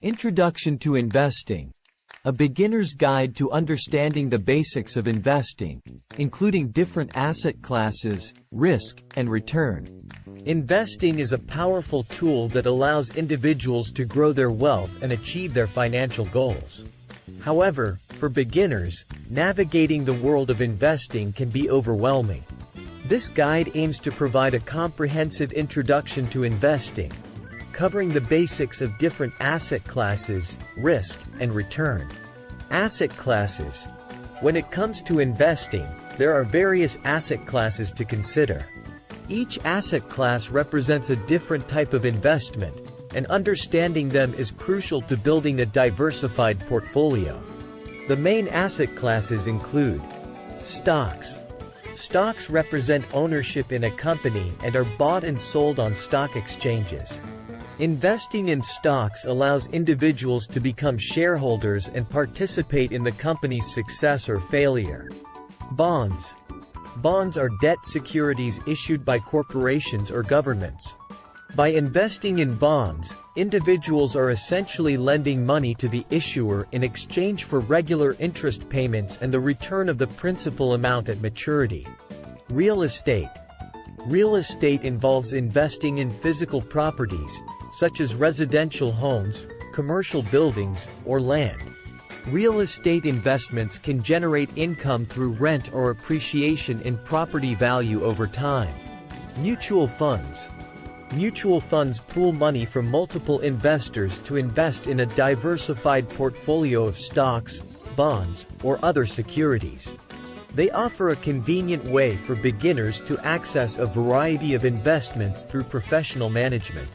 Introduction to Investing. A beginner's guide to understanding the basics of investing, including different asset classes, risk, and return. Investing is a powerful tool that allows individuals to grow their wealth and achieve their financial goals. However, for beginners, navigating the world of investing can be overwhelming. This guide aims to provide a comprehensive introduction to investing, covering the basics of different asset classes, risk, and return. Asset classes. When it comes to investing, there are various asset classes to consider. Each asset class represents a different type of investment, and understanding them is crucial to building a diversified portfolio. The main asset classes include stocks. Stocks represent ownership in a company and are bought and sold on stock exchanges. Investing in stocks allows individuals to become shareholders and participate in the company's success or failure. Bonds. Bonds are debt securities issued by corporations or governments. By investing in bonds, individuals are essentially lending money to the issuer in exchange for regular interest payments and the return of the principal amount at maturity. Real estate. Real estate involves investing in physical properties, such as residential homes, commercial buildings, or land. Real estate investments can generate income through rent or appreciation in property value over time. Mutual funds. Mutual funds pool money from multiple investors to invest in a diversified portfolio of stocks, bonds, or other securities. They offer a convenient way for beginners to access a variety of investments through professional management.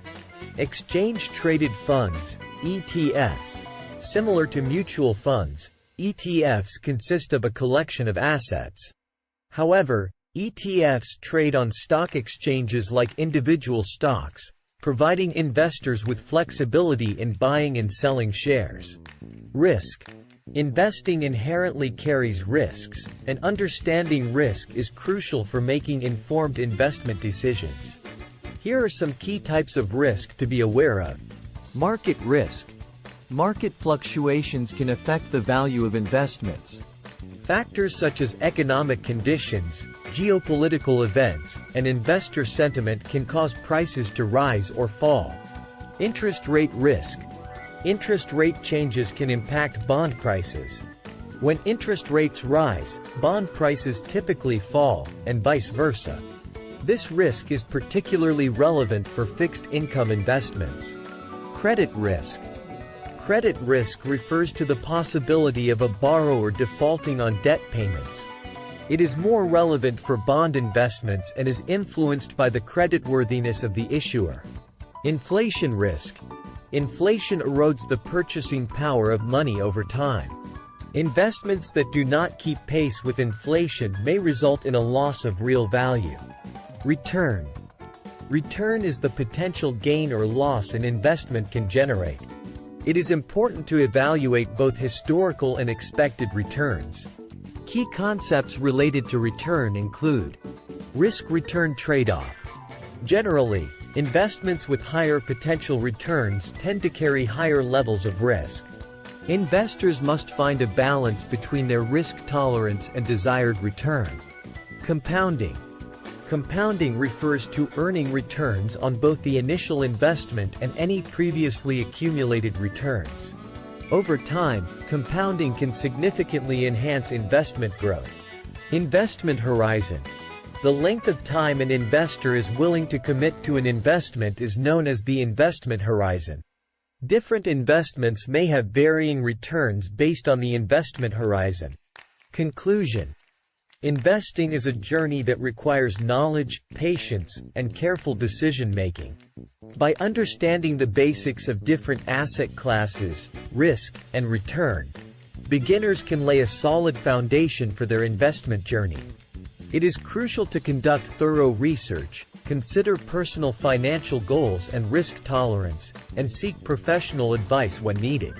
Exchange-traded funds, ETFs. Similar to mutual funds, ETFs consist of a collection of assets. However, ETFs trade on stock exchanges like individual stocks, providing investors with flexibility in buying and selling shares. Risk. Investing inherently carries risks, and understanding risk is crucial for making informed investment decisions. Here are some key types of risk to be aware of. Market risk. Market fluctuations can affect the value of investments. Factors such as economic conditions, geopolitical events, and investor sentiment can cause prices to rise or fall. Interest rate risk. Interest rate changes can impact bond prices. When interest rates rise, bond prices typically fall, and vice versa. This risk is particularly relevant for fixed-income investments. Credit risk. Credit risk refers to the possibility of a borrower defaulting on debt payments. It is more relevant for bond investments and is influenced by the creditworthiness of the issuer. Inflation risk. Inflation erodes the purchasing power of money over time. Investments that do not keep pace with inflation may result in a loss of real value. Return. Return is the potential gain or loss an investment can generate. It is important to evaluate both historical and expected returns. Key concepts related to return include risk-return trade-off. Generally, investments with higher potential returns tend to carry higher levels of risk. Investors must find a balance between their risk tolerance and desired return. Compounding. Compounding refers to earning returns on both the initial investment and any previously accumulated returns. Over time, compounding can significantly enhance investment growth. Investment horizon. The length of time an investor is willing to commit to an investment is known as the investment horizon. Different investments may have varying returns based on the investment horizon. Conclusion. Investing is a journey that requires knowledge, patience, and careful decision-making. By understanding the basics of different asset classes, risk, and return, beginners can lay a solid foundation for their investment journey. It is crucial to conduct thorough research, consider personal financial goals and risk tolerance, and seek professional advice when needed.